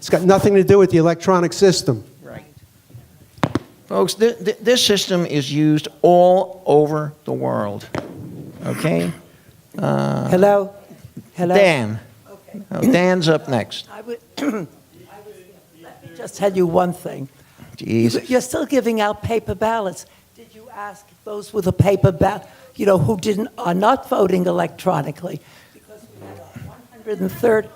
It's got nothing to do with the electronic system. Right. Folks, this system is used all over the world. Okay? Hello? Hello? Dan. Okay. Oh, Dan's up next. Let me just tell you one thing. Jesus. You're still giving out paper ballots. Did you ask those with a paper ballot, who are not voting electronically? Because we have 130.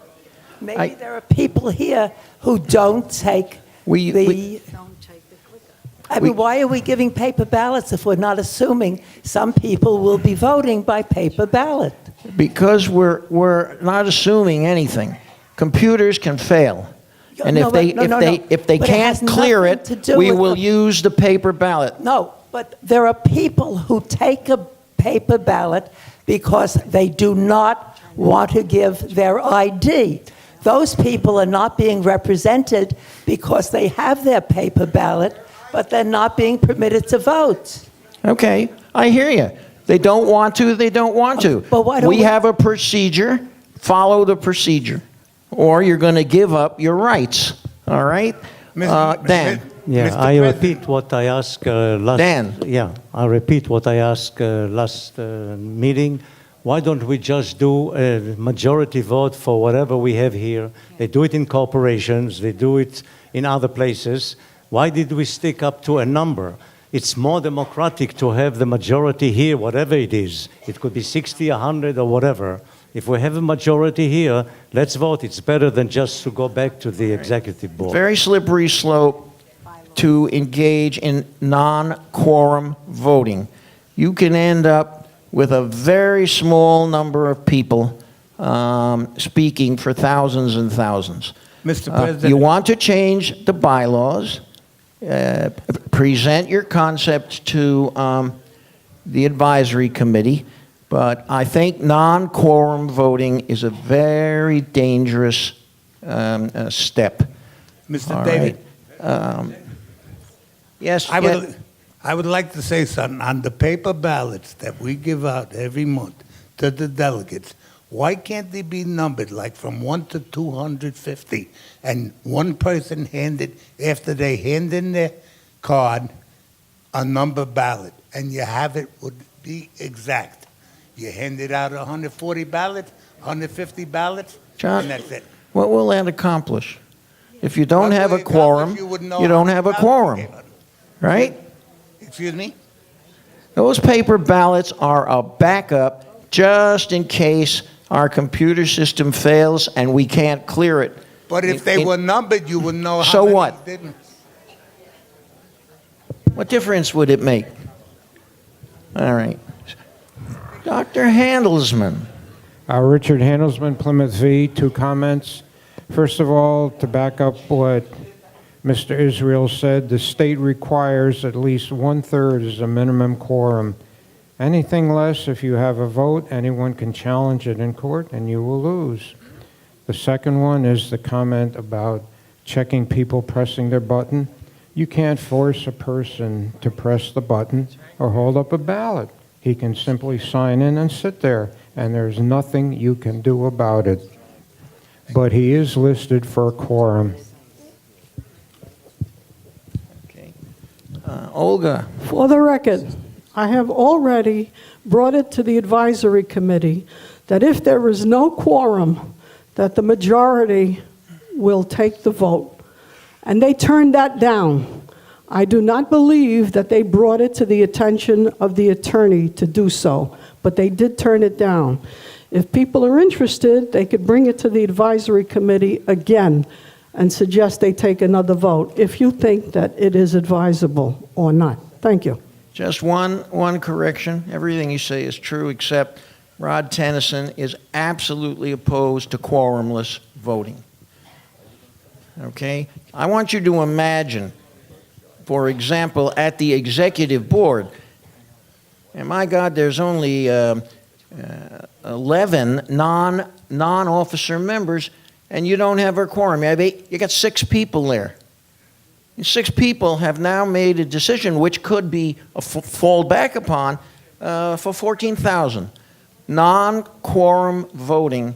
Maybe there are people here who don't take why are we giving paper ballots if we're not assuming some people will be voting by paper ballot? Because we're not assuming anything. Computers can fail. And if they can't clear it, we will use the paper ballot. No, but there are people who take a paper ballot because they do not want to give their ID. Those people are not being represented because they have their paper ballot, but they're not being permitted to vote. Okay, I hear you. They don't want to, they don't want to. But why don't we have a procedure, follow the procedure, or you're going to give up your rights, all right? Dan. Yeah, I repeat what I asked last. Dan. Yeah, I repeat what I asked last meeting. Why don't we just do a majority vote for whatever we have here? They do it in corporations, they do it in other places. Why did we stick up to a number? It's more democratic to have the majority here, whatever it is. It could be 60, 100, or whatever. If we have a majority here, let's vote. It's better than just to go back to the executive board. Very slippery slope to engage in non-quorum voting. You can end up with a very small number of people speaking for thousands and thousands. Mr. President. You want to change the bylaws, present your concepts to the advisory committee, but I think non-quorum voting is a very dangerous step. Mr. All David. right. Yes. I would like to say something. On the paper ballots that we give out every month to the delegates, why can't they be numbered like from 1 to 250? And one person handed, after they hand in their card, a number ballot, and you have it would be exact. You handed out 140 ballots, 150 ballots, John, and that's it. what will that accomplish? If you don't What have will a it quorum, accomplish? You wouldn't know you don't how have a many quorum, ballots you gave out. right? Excuse me? Those paper ballots are a backup just in case our computer system fails and we can't clear it. But if they were numbered, you would know how So many what? didn't. What difference would it make? All right. Dr. Handelsman. Richard Handelsman, Plymouth V. Two comments. First of all, to back up what Mr. Israel said, the state requires at least 1/3 as a minimum quorum. Anything less, if you have a vote, anyone can challenge it in court and you will lose. The second one is the comment about checking people pressing their button. You can't force a person to press the button or hold up a ballot. He can simply sign in and sit there, and there's nothing you can do about it. But he is listed for a quorum. Okay. Olga. For the record, I have already brought it to the advisory committee that if there is no quorum, that the majority will take the vote. And they turned that down. I do not believe that they brought it to the attention of the attorney to do so, but they did turn it down. If people are interested, they could bring it to the advisory committee again and suggest they take another vote if you think that it is advisable or not. Thank you. Just one correction. Everything you say is true, except Rod Tennyson is absolutely opposed to quorumless voting. Okay? I want you to imagine, for example, at the executive board, and my God, there's only 11 non-officer members, and you don't have a quorum. You got 6 people there. 6 people have now made a decision which could be fall back upon for 14,000. Non-quorum voting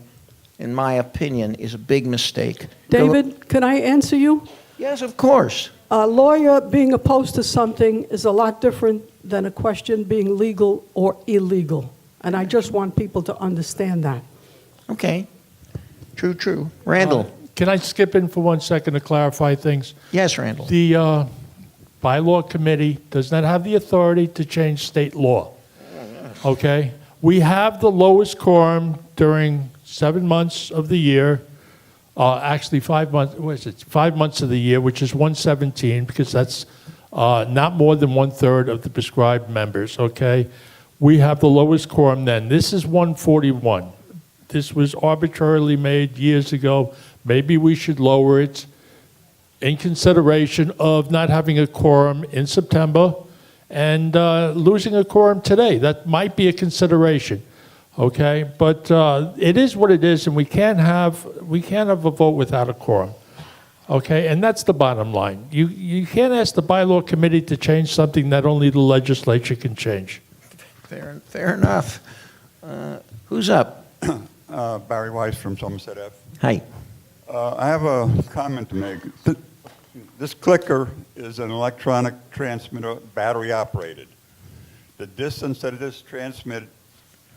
in my opinion, is a big mistake. Go- David, can I answer you? Yes, of course. A lawyer being opposed to something is a lot different than a question being legal or illegal. And I just want people to understand that. Okay. True. Randall. Can I skip in for 1 second to clarify things? Yes, Randall. The bylaw committee does not have the authority to change state law. Okay? We have the lowest quorum during 7 months of the year. Actually, 5 months. What is it? 5 months of the year, which is 117, because that's not more than 1/3 of the prescribed members. Okay? We have the lowest quorum then. This is 141. This was arbitrarily made years ago. Maybe we should lower it in consideration of not having a quorum in September and losing a quorum today. That might be a consideration, okay? But it is what it is, and we can't have a vote without a quorum, okay? And that's the bottom line. You can't ask the bylaw committee to change something that only the legislature can change. Fair enough. Who's up? Barry Weiss from Somerset Ave. Hi. I have a comment to make. This clicker is an electronic transmitter, battery operated. The distance that it is transmitted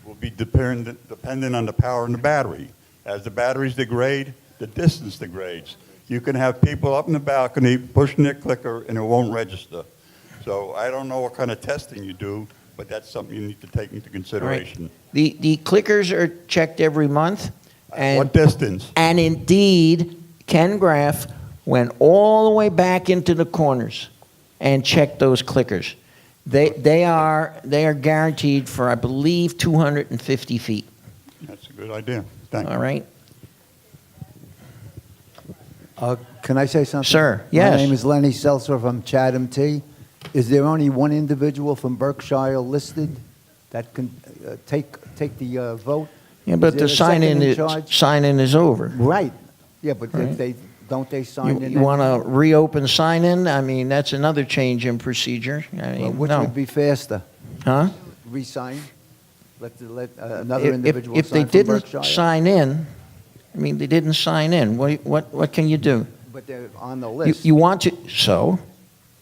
will be dependent on the power in the battery. As the batteries degrade, the distance degrades. You can have people up in the balcony pushing their clicker and it won't register. So I don't know what kind of testing you do, but that's something you need to take into consideration. The clickers are checked every month. And, What distance? And indeed, Ken Graff went all the way back into the corners and checked those clickers. They are guaranteed for, I believe, 250 feet. That's a good idea. Thank you. All right? Can I say something? Sir, yes. My name is Lenny Seltzer from Chatham Tea. Is there only one individual from Berkshire listed that can take the vote? Yeah, but the Is there a second in charge? sign-in is over. Right. Yeah, but Right. if they don't they sign in? You want to reopen sign-in? I mean, that's another change in procedure. I Well, mean, which no. would be faster? Huh? Re-sign? Let another individual If they sign from didn't Berkshire? sign in, I mean, they didn't sign in. What can you do? But they're on the You list. you want to, so,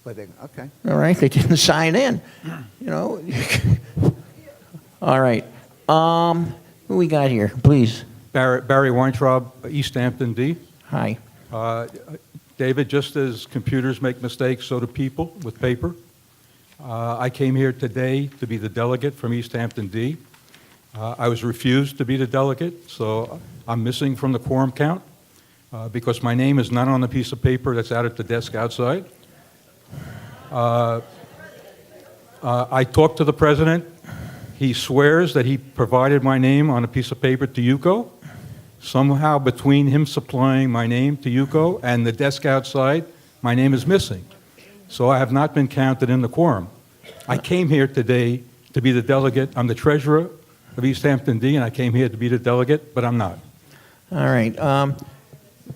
But they, okay. all right, they didn't sign in, you know? All right. Who we got here, please? Barry Weintraub, East Hampton D. Hi. David, just as computers make mistakes, so do people with paper. I came here today to be the delegate from East Hampton D. I was refused to be the delegate, so I'm missing from the quorum count because my name is not on the piece of paper that's out at the desk outside. I talked to the president. He swears that he provided my name on a piece of paper to UCO. Somehow between him supplying my name to UCO and the desk outside, my name is missing. So I have not been counted in the quorum. I came here today to be the delegate. I'm the treasurer of East Hampton D, and I came here to be the delegate, but I'm not. All right.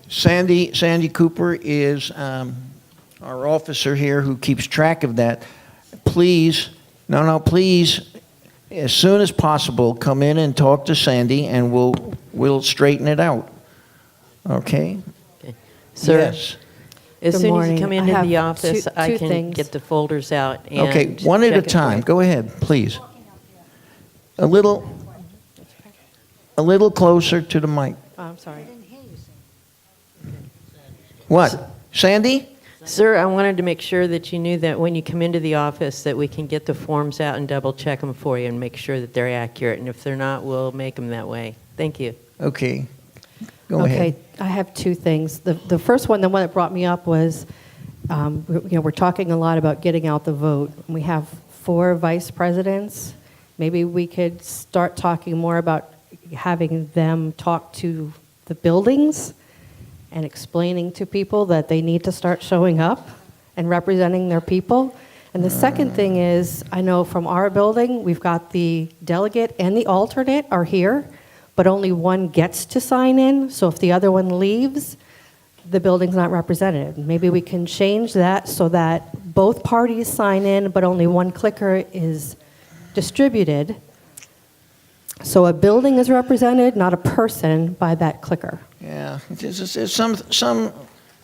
Sandy Cooper is our officer here who keeps track of that. Please, please, as soon as possible, come in and talk to Sandy, and we'll straighten it out. Okay? Sir, Yes. as Good soon as morning. you come I into have the office, two I can things. get the folders out and Okay, one at a check it for time. you. Go ahead, please. A little closer to the mic. Oh, I'm sorry. What? Sandy? Sir, I wanted to make sure that you knew that when you come into the office that we can get the forms out and double check them for you and make sure that they're accurate. And if they're not, we'll make them that way. Thank you. Okay. Go ahead. Okay, I have two things. The first one, the one that brought me up was, we're talking a lot about getting out the vote. We have 4 vice presidents. Maybe we could start talking more about having them talk to the buildings and explaining to people that they need to start showing up and representing their people. And the second thing is, I know from our building, we've got the delegate and the alternate are here, but only one gets to sign in. So if the other one leaves, the building's not represented. Maybe we can change that so that both parties sign in, but only one clicker is distributed. So a building is represented, not a person, by that clicker. Yeah, there's some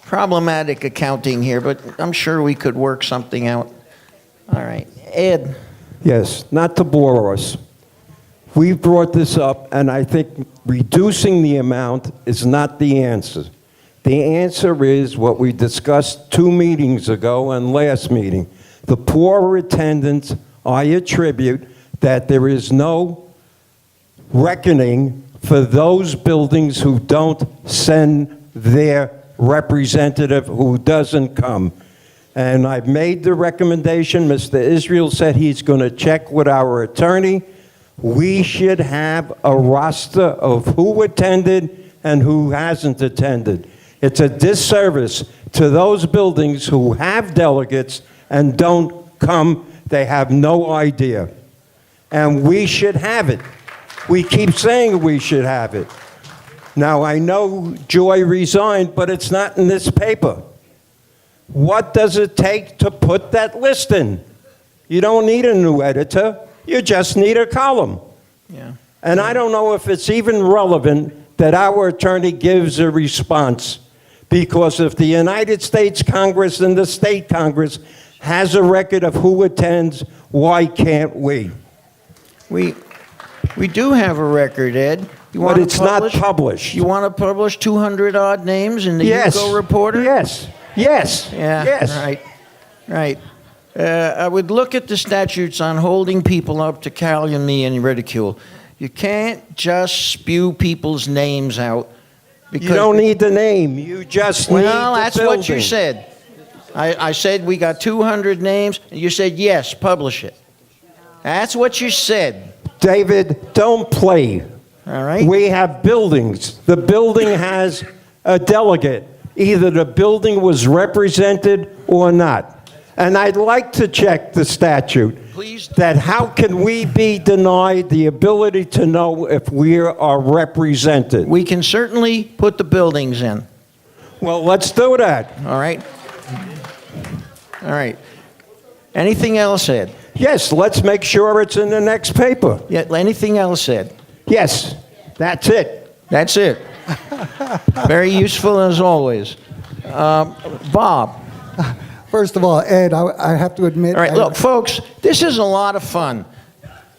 problematic accounting here, but I'm sure we could work something out. All right, Ed. Yes, not to bore us. We brought this up, and I think reducing the amount is not the answer. The answer is what we discussed 2 meetings ago and last meeting. The poor attendance, I attribute that there is no reckoning for those buildings who don't send their representative, who doesn't come. And I've made the recommendation. Mr. Israel said he's going to check with our attorney. We should have a roster of who attended and who hasn't attended. It's a disservice to those buildings who have delegates and don't come. They have no idea. And we should have it. We keep saying we should have it. Now, I know Joy resigned, but it's not in this paper. What does it take to put that list in? You don't need a new editor. You just need a column. Yeah. And I don't know if it's even relevant that our attorney gives a response. Because if the United States Congress and the state Congress has a record of who attends, why can't we? We do have a record, Ed. But it's not published. You want to publish 200-odd names in the Yes. Yuko Reporter? Yes. Yes. Yeah, Yes. right. I would look at the statutes on holding people up to calumny and ridicule. You can't just spew people's names out. Because You don't need the name. You just need the Well, that's what you building. said. I said we got 200 names, and you said, yes, publish it. That's what you said. David, don't play. All right? We have buildings. The building has a delegate. Either the building was represented or not. And I'd like to check the statute. Please. That how can we be denied the ability to know if we are represented? We can certainly put the buildings in. Well, let's do that. All right? All right. Anything else, Ed? Yes, let's make sure it's in the next paper. Yeah, anything else, Ed? Yes, that's it. That's it. Very useful as always. Bob. First of all, Ed, I have to admit... All right, look, folks, this is a lot of fun.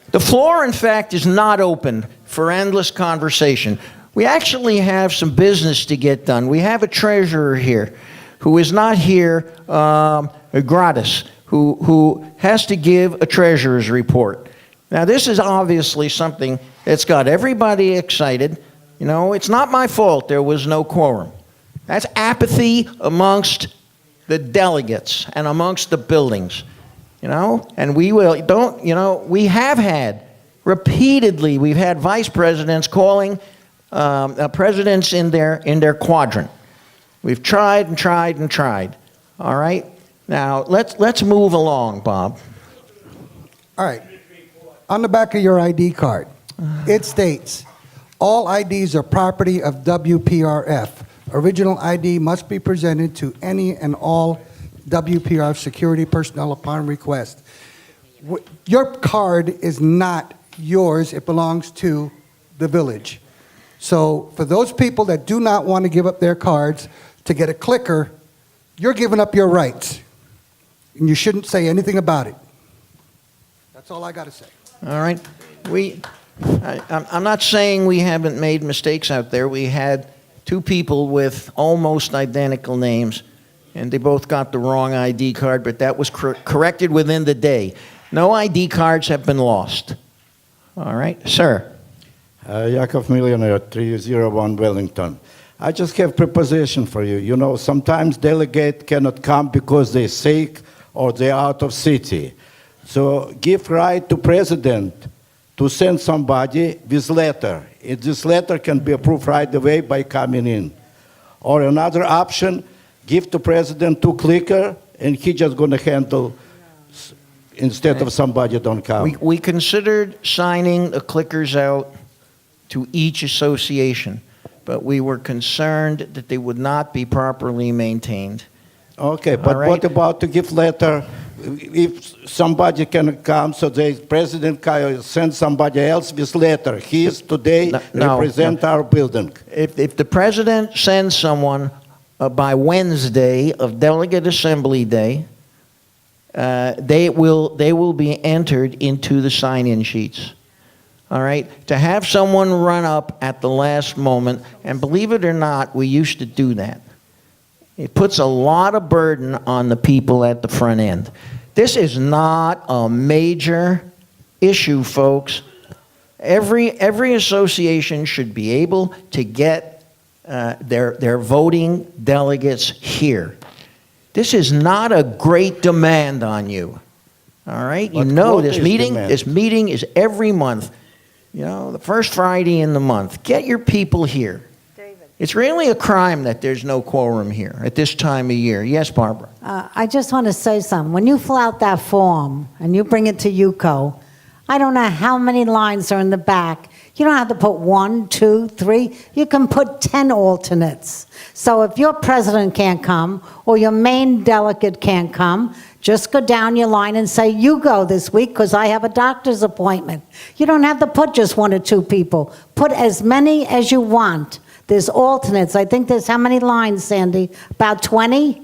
The floor, in fact, is not open for endless conversation. We actually have some business to get done. We have a treasurer here who is not here gratis, who has to give a treasurer's report. Now, this is obviously something that's got everybody excited. You know, it's not my fault there was no quorum. That's apathy amongst the delegates and amongst the buildings, you know, and we have had repeatedly, we've had vice presidents calling presidents in their quadrant. We've tried and tried and tried. All right, now let's move along, Bob. All right. On the back of your ID card, it states, all IDs are property of WPRF. Original ID must be presented to any and all WPRF security personnel upon request. Your card is not yours. It belongs to the village. So for those people that do not want to give up their cards to get a clicker, you're giving up your rights. And you shouldn't say anything about it. That's all I got to say. All right, I'm not saying we haven't made mistakes out there. We had 2 people with almost identical names, and they both got the wrong ID card, but that was corrected within the day. No ID cards have been lost. All right, sir. Yakov Millionaire, 301 Wellington. I just have proposition for you. You know, sometimes delegate cannot come because they're sick or they're out of city. So give right to president to send somebody with letter. This letter can be approved right away by coming in. Or another option, give to president 2 clicker and he just going to handle instead of somebody don't come. We considered signing the clickers out to each association, but we were concerned that they would not be properly maintained. Okay, but All right. what about to give letter? If somebody can come, so the president can send somebody else this letter. He is today No, represent our building. If the president sends someone by Wednesday of Delegate Assembly Day, they will be entered into the sign-in sheets. All right? To have someone run up at the last moment, and believe it or not, we used to do that. It puts a lot of burden on the people at the front end. This is not a major issue, folks. Every association should be able to get their voting delegates here. This is not a great demand on you. All right? You But know what this is meeting, demand? this meeting is every month. You know, the first Friday in the month. Get your people here. It's really a crime that there's no quorum here at this time of year. Yes, Barbara? I just want to say something. When you fill out that form and you bring it to UCO, I don't know how many lines are in the back. You don't have to put 1, 2, 3. You can put 10 alternates. So if your president can't come or your main delegate can't come, just go down your line and say, you go this week because I have a doctor's appointment. You don't have to put just 1 or 2 people. Put as many as you want. There's alternates. I think there's how many lines, Sandy? About 20?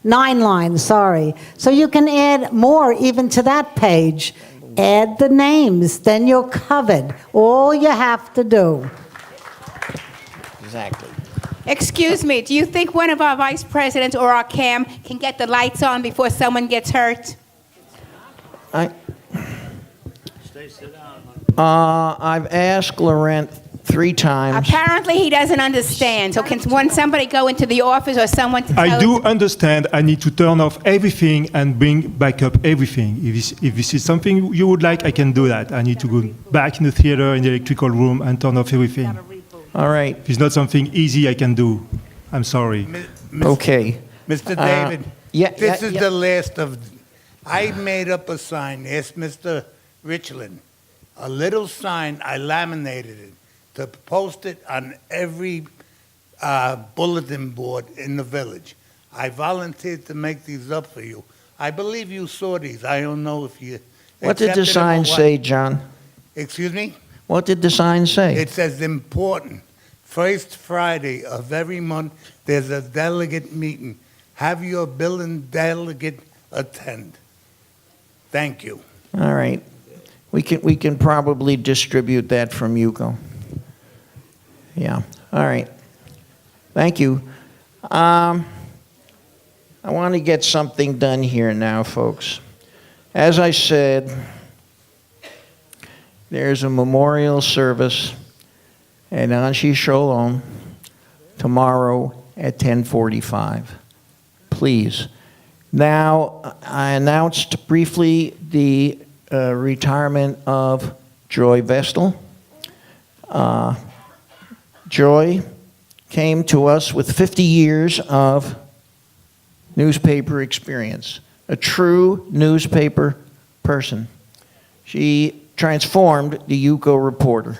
9 lines, sorry. So you can add more even to that page. Add the names, then you're covered. All you have to do. Exactly. Excuse me, do you think one of our vice presidents or our CAM can get the lights on before someone gets hurt? I've asked Laurent 3 times. Apparently he doesn't understand. So can somebody go into the office or someone to tell I us- do understand I need to turn off everything and bring back up everything. If this is something you would like, I can do that. I need to go back in the theater, in the electrical room, and turn off everything. All right. If it's not something easy I can do, I'm sorry. Okay. Mr. David, yeah, this yeah, is yeah. the last of, I made up a sign, asked Mr. Richland, a little sign, I laminated it, to post it on every bulletin board in the village. I volunteered to make these up for you. I believe you saw these. I don't know if you What did the accepted them or sign what. say, John? Excuse me? What did the sign say? It says important. First Friday of every month, there's a delegate meeting. Have your building delegate attend. Thank you. All right. We can probably distribute that from UCO. Yeah. All right. Thank you. I want to get something done here now, folks. As I said, there's a memorial service at Anshi Sholom tomorrow at 10:45. Please. Now, I announced briefly the retirement of Joy Vestal. Joy came to us with 50 years of newspaper experience, a true newspaper person. She transformed the UCO Reporter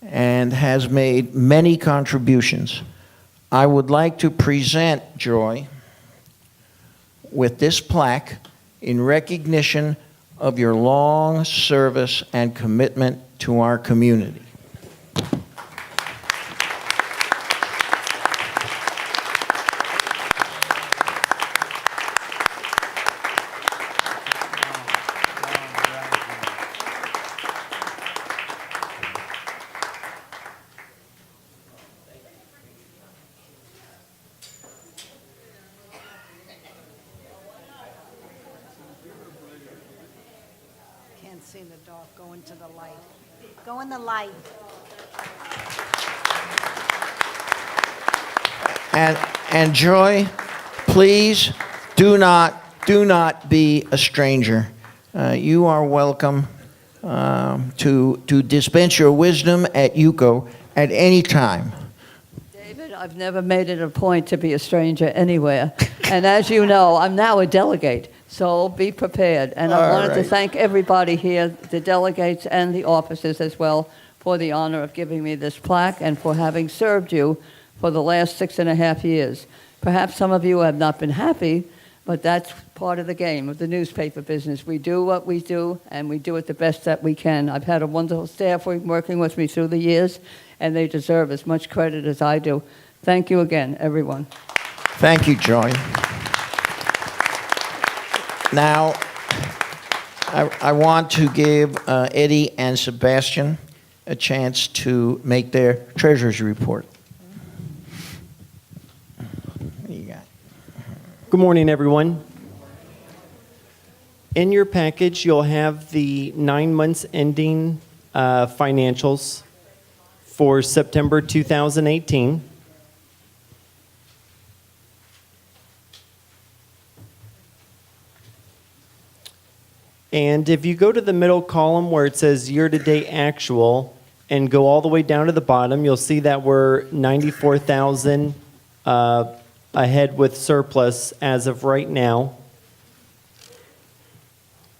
and has made many contributions. I would like to present Joy with this plaque in recognition of your long service and commitment to our community. Can't see in the dark. Go into the light. Go in the light. And Joy, please do not be a stranger. You are welcome to dispense your wisdom at UCO at any time. David, I've never made it a point to be a stranger anywhere. And as you know, I'm now a delegate, so be prepared. And I All wanted to right. thank everybody here, the delegates and the officers as well, for the honor of giving me this plaque and for having served you for the last 6.5 years. Perhaps some of you have not been happy, but that's part of the game of the newspaper business. We do what we do, and we do it the best that we can. I've had a wonderful staff working with me through the years, and they deserve as much credit as I do. Thank you again, everyone. Thank you, Joy. Now, I want to give Eddie and Sebastian a chance to make their treasurer's report. What do you got? Good morning, everyone. In your package, you'll have the 9 months ending financials for September 2018. And if you go to the middle column where it says year-to-date actual and go all the way down to the bottom, you'll see that we're 94,000 ahead with surplus as of right now.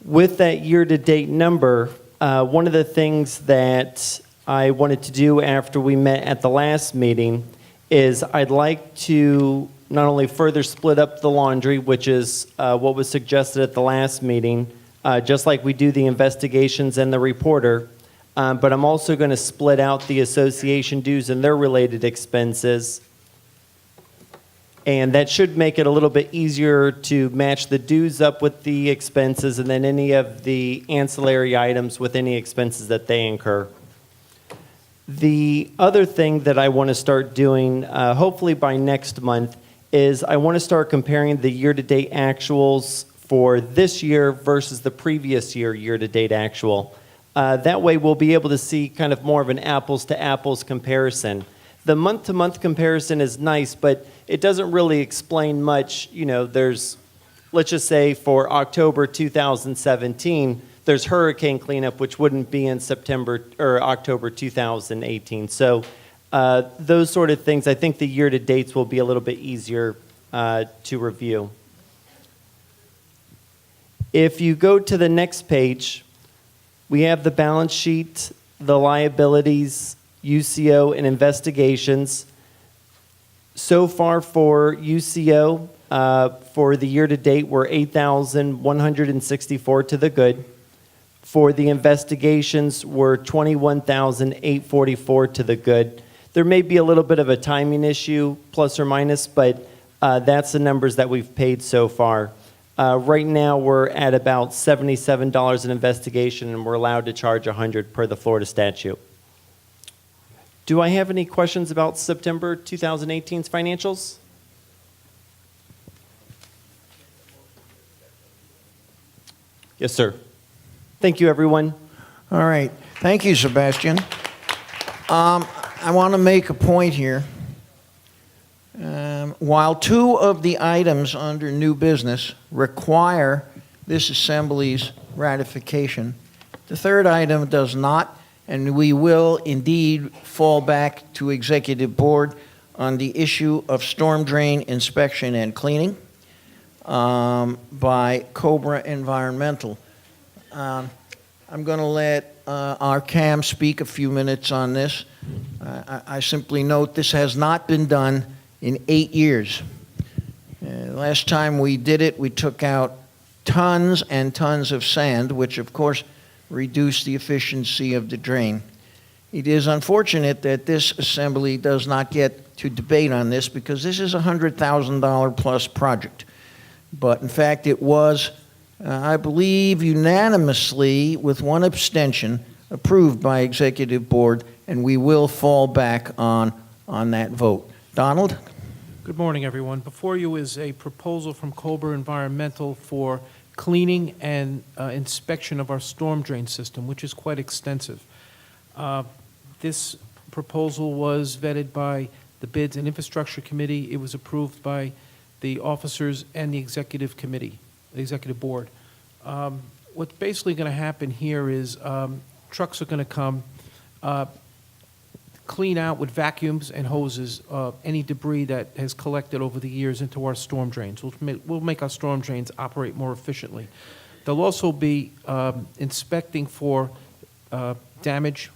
With that year-to-date number, one of the things that I wanted to do after we met at the last meeting is I'd like to not only further split up the laundry, which is what was suggested at the last meeting, just like we do the investigations and the reporter, but I'm also going to split out the association dues and their related expenses. And that should make it a little bit easier to match the dues up with the expenses and then any of the ancillary items with any expenses that they incur. The other thing that I want to start doing, hopefully by next month, is I want to start comparing the year-to-date actuals for this year versus the previous year-to-date actual. That way we'll be able to see kind of more of an apples-to-apples comparison. The month-to-month comparison is nice, but it doesn't really explain much. You know, there's, let's just say for October 2017, there's hurricane cleanup, which wouldn't be in September or October 2018. So those sort of things, I think the year-to-dates will be a little bit easier to review. If you go to the next page, we have the balance sheet, the liabilities, UCO, and investigations. So far for UCO, for the year-to-date, we're 8,164 to the good. For the investigations, we're 21,844 to the good. There may be a little bit of a timing issue, plus or minus, but that's the numbers that we've paid so far. Right now, we're at about $77 an investigation, and we're allowed to charge $100 per the Florida statute. Do I have any questions about September 2018's financials? Yes, sir. Thank you, everyone. All right. Thank you, Sebastian. I want to make a point here. While two of the items under new business require this Assembly's ratification, the third item does not, and we will indeed fall back to Executive Board on the issue of storm drain inspection and cleaning by Cobra Environmental. I'm going to let our CAM speak a few minutes on this. I simply note this has not been done in 8 years. Last time we did it, we took out tons and tons of sand, which of course reduced the efficiency of the drain. It is unfortunate that this Assembly does not get to debate on this because this is a $100,000 plus project. But in fact, it was, I believe, unanimously, with one abstention, approved by Executive Board, and we will fall back on that vote. Donald? Good morning, everyone. Before you is a proposal from Cobra Environmental for cleaning and inspection of our storm drain system, which is quite extensive. This proposal was vetted by the Bids and Infrastructure Committee. It was approved by the officers and the Executive Committee, the Executive Board. What's basically going to happen here is trucks are going to come, clean out with vacuums and hoses any debris that has collected over the years into our storm drains. We'll make our storm drains operate more efficiently. They'll also be inspecting for damage,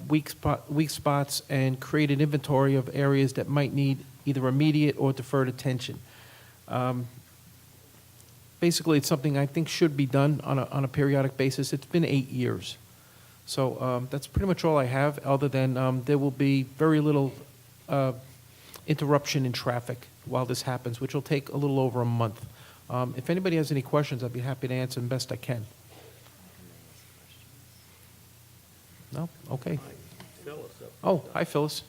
weak spots, and create an inventory of areas that might need either immediate or deferred attention. Basically, it's something I think should be done on a periodic basis. It's been 8 years. So that's pretty much all I have, other than there will be very little interruption in traffic while this happens, which will take a little over a month. If anybody has any questions, I'd be happy to answer them best I can. No? Okay. Oh, hi, Phyllis.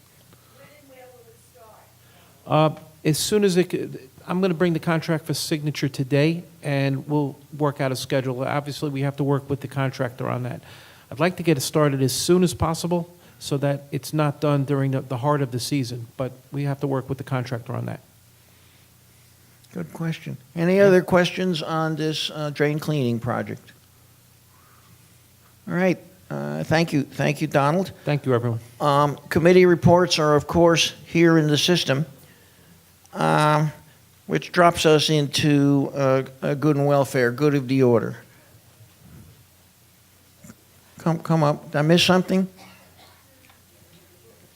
As soon as I'm going to bring the contract for signature today, and we'll work out a schedule. Obviously, we have to work with the contractor on that. I'd like to get it started as soon as possible so that it's not done during the heart of the season, but we have to work with the contractor on that. Good question. Any other questions on this drain cleaning project? All right. Thank you. Thank you, Donald. Thank you, everyone. Committee reports are, of course, here in the system, which drops us into good and welfare, good of the order. Come up. Did I miss something?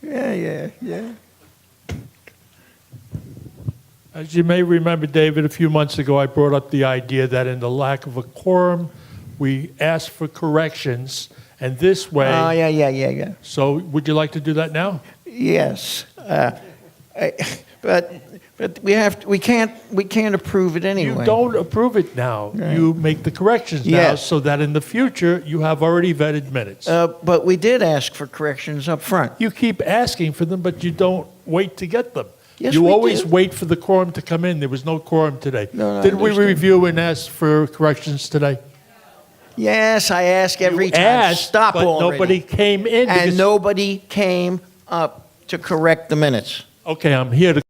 Yeah. As you may remember, David, a few months ago, I brought up the idea that in the lack of a quorum, we ask for corrections, and this way... Oh, yeah. So would you like to do that now? Yes. But we can't approve it anyway. You don't approve it now. Right. You make the corrections now Yes. so that in the future, you have already vetted minutes. But we did ask for corrections up front. You keep asking for them, but you don't wait to get them. Yes, you we always do. wait for the quorum to come in. There was no quorum today. No, I Did we understand. review and ask for corrections today? Yes, I ask every time. Asked, Stop but already. nobody came in. And because- nobody came up to correct the minutes. Okay, I'm here to